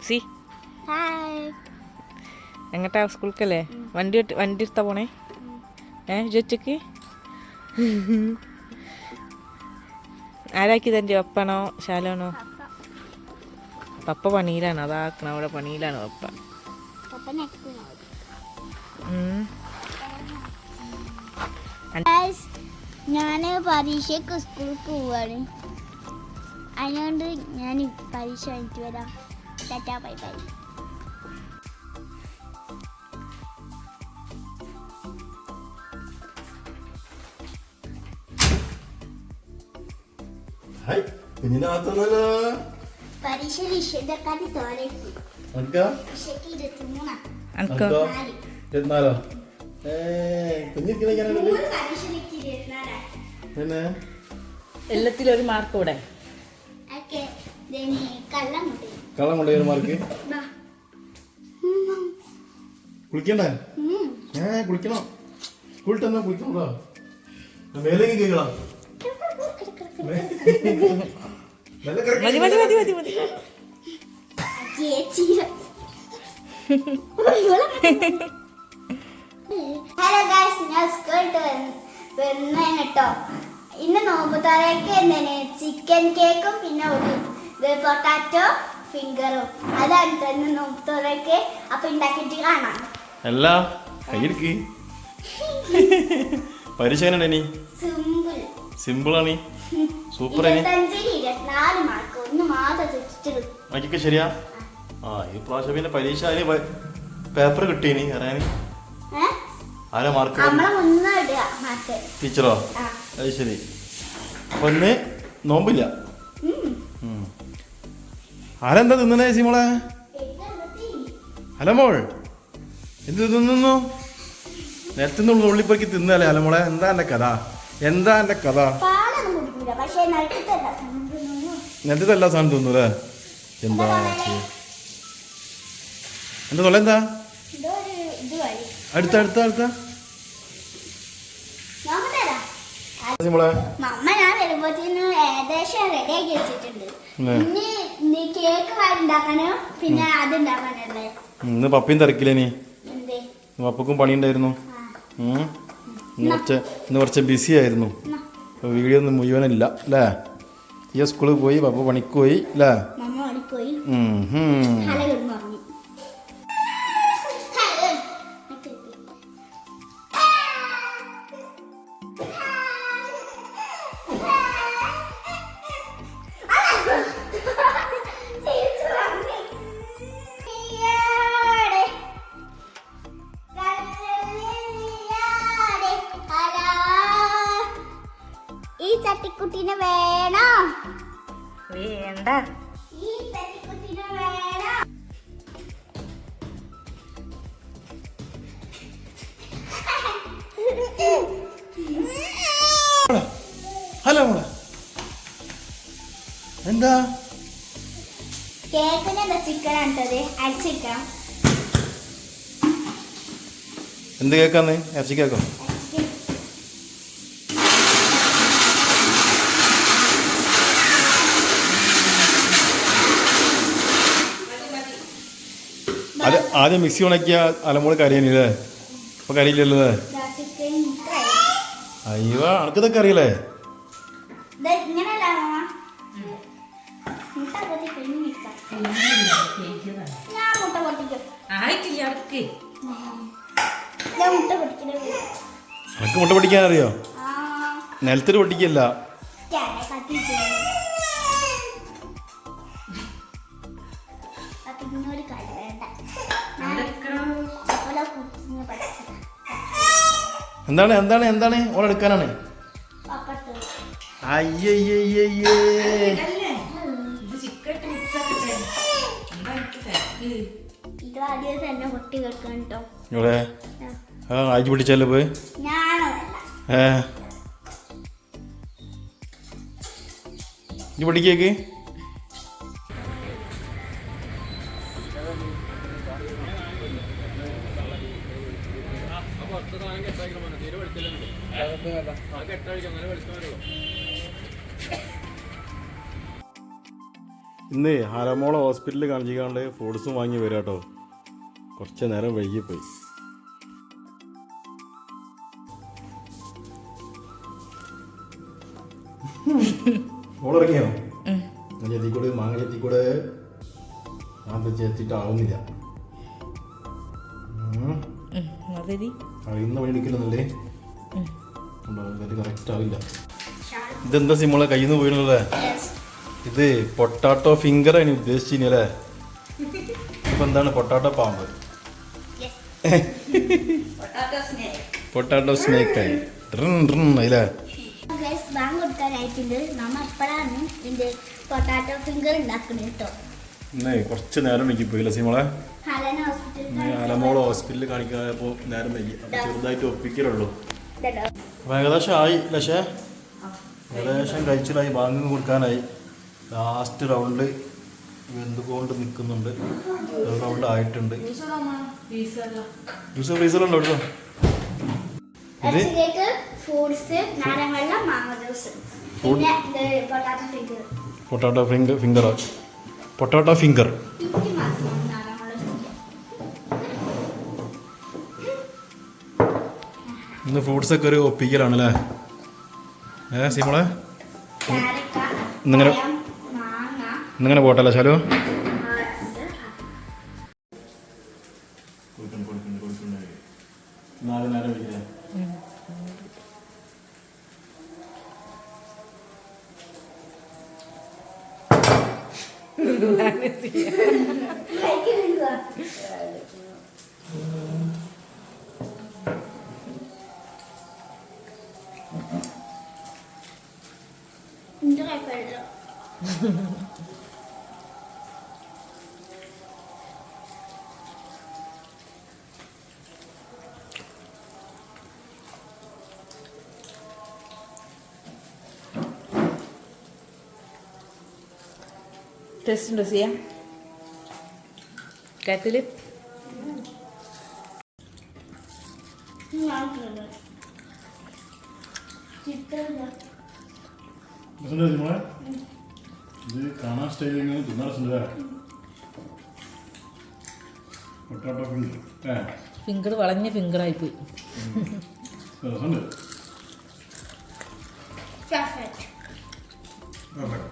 C എങ്ങട്ടാ സ്കൂൾക്കല്ലേ വണ്ടി എടുത്താ പോണേ ഉച്ചക്ക് ആരാക്കി തൻ്റെ പപ്പാണോ ശാലാണോ? പപ്പ പണിയിലാണ്, അതാക്കണം അവിടെ പണിയിലാണ് പപ്പ. ഞാൻ പരീക്ഷയ്ക്ക് സ്കൂളിൽ പോവാണ്, അതുകൊണ്ട് ഞാൻ പരീക്ഷ കഴിഞ്ഞിട്ട് വരാം. Tata bye bye. പരീക്ഷയിൽ ഇഷ്ടക്കാരി തോരക്കി എല്ലാത്തിലും ഒരു മാർക്ക് കൂടെ. കള്ളം കൊണ്ടേ ഒരു മാർക്ക്. കുളിക്കണ്ടേ? കുളിക്കണം. സ്കൂളിൽ തന്നെ കുളിക്കണോ? മേലേക്ക് കേൾക്കണം. മതി മതി മതി മതി മതി. ഹലോ ഗൈസ്, ഞാൻ സ്കൂളിൽ വരുന്ന കേട്ടോ. ഇന്ന് നോമ്പ് തുറയ്ക്ക് എന്താണ് ചിക്കൻ കേക്കും പിന്നെ പൊട്ടാറ്റോ ഫിംഗറും അതാണ് ഇന്ന് നോമ്പ് തുറയ്ക്ക്. അപ്പൊ ഉണ്ടാക്കിട്ട് കാണാം. എല്ലാ കയ്യിലേക്ക് പരീക്ഷ എങ്ങനെ? സിമ്പിളാണ്, സൂപ്പർ. 24 മാർക്ക്, ഒന്ന് മാത്രം തെറ്റിച്ചത്. ബാക്കിയൊക്കെ ശരിയാ. ഈ പ്രാവശ്യം പിന്നെ പരീക്ഷ പേപ്പർ കിട്ടീനി അറിയാന്. ആരാ മാർക്ക്? ടീച്ചറോ? അത് ശരി. അപ്പൊ ഇന്ന് നോമ്പില്ല. ആരെന്താ തിന്നണേ സിമോളെ? അലമോൾ എന്ത് തിന്നു? നേരത്തെ ഉള്ളിപ്പൊക്കി തിന്നല്ലേ അലമോളെ? എന്താ എന്റെ കഥ? എന്താ എന്റെ കഥ? നേരത്തെ എല്ലാ സാധനം തിന്നൂല്ലേ? എന്താ എന്താ തൊള്ള? എന്താ അടുത്ത അടുത്ത അടുത്ത ഞാൻ വരുമ്പോഴത്തേനും ഏകദേശം റെഡിയാക്കി വെച്ചിട്ടുണ്ട്. ഇനി കേക്ക് ഉണ്ടാക്കാനോ പിന്നെ അത് ഉണ്ടാക്കാനല്ലേ. ഇന്ന് പപ്പയും തിരക്കില്ലേ? നീ പപ്പക്കും പണിയുണ്ടായിരുന്നു. ഇന്ന് കുറച്ച് ബിസി ആയിരുന്നു. വീഡിയോ ഒന്നും മുഴുവനില്ല അല്ലേ? ഈ സ്കൂളിൽ പോയി, പപ്പ പണിക്ക് പോയി അല്ലേ? ഈ ചട്ടിക്കുട്ടിനെ വേണോ? വേണ്ട. ഈ ചട്ടിക്കുട്ടിനെ വേണോ? ഹലോ മോളെ, എന്താ കേക്കിന് ചിക്കൻ ആണത് അടിച്ചിരിക്കണം. എന്ത് കേക്കാന്ന്? ഇറച്ചി കേക്കോ? ആദ്യം മിക്സി ഉണക്കിയ അലമോള് കരയാനില്ലേ? അപ്പൊ കരയില്ലല്ലോ. അയ്യോ, അനക്കിതൊക്കെ അറിയില്ലേ? അനക്ക് മുട്ട പൊട്ടിക്കാൻ അറിയോ? നിലത്തിൽ പൊട്ടിക്കല്ല. എന്താണ് എന്താണ് എന്താണ് ഓളെടുക്കാനാണ്? അയ്യേ ഇവിടെ ആഴ്ച പിടിച്ചല്ലേ പോയി? ഇനി പൊടിക്കേക്ക്. ഇന്ന് ഹരമോളെ ഹോസ്പിറ്റലിൽ കാണിച്ചിക്കാണ്ട് ഫ്രൂട്ട്സും വാങ്ങി വരാം കേട്ടോ. കുറച്ച് നേരം വൈകിപ്പോയി. മോളിറങ്ങിയോ? ചെത്തിക്കൂടെ മാങ്ങ ചെത്തിക്കൂടെ ചെത്തിട്ടാവുന്നില്ല. അറിയുന്ന പണി എടുക്കില്ലെന്നല്ലേ, കറക്റ്റ് ആവില്ല. ഇതെന്താ സിമോളെ കയ്യിൽ നിന്ന് പോയിരുന്നല്ലേ? ഇത് പൊട്ടാറ്റോ ഫിംഗർ ആണ് ഉദ്ദേശിച്ചില്ലേ? ഇപ്പൊ എന്താണ് പൊട്ടാറ്റോ പാമ്പ്? പൊട്ടാറ്റോ സ്നേക്ക് ആയി അല്ലേ? കുറച്ച് നേരം വൈകി പോയില്ല സിമോളെ. അലമോള് ഹോസ്പിറ്റലിൽ കാണിക്കായപ്പോ നേരം വൈകി. അപ്പൊ ചെറുതായിട്ട് ഒപ്പിക്കലുള്ളൂ. അപ്പൊ ഏകദേശം ആയി. പക്ഷേ ഏകദേശം കഴിച്ചിലായി, ബാങ്ക് കൊടുക്കാനായി. ലാസ്റ്റ് റൗണ്ട് വെന്തുകൊണ്ട് നിൽക്കുന്നുണ്ട്. റൗണ്ട് ആയിട്ടുണ്ട്. ജ്യൂസ് ഫ്രീസറുണ്ടോ കേട്ടോ? ഇത് പൊട്ടാറ്റോ ഫിംഗർ. പൊട്ടാറ്റോ ഫിംഗർ ഇന്ന് ഫ്രൂട്ട്സ് ഒക്കെ ഒരു ഒപ്പിക്കലാണല്ലേ സിമോളെ? ഇന്നിങ്ങനെ പോട്ടല്ലേ ശാലു? ടെസ്റ്റ് ഉണ്ടോ ചെയ്യാം കത്തില്? ഇത് കാണാൻ സ്റ്റൈലിങ് ഫിംഗർ വളഞ്ഞ ഫിംഗറായി പോയി. Perfect.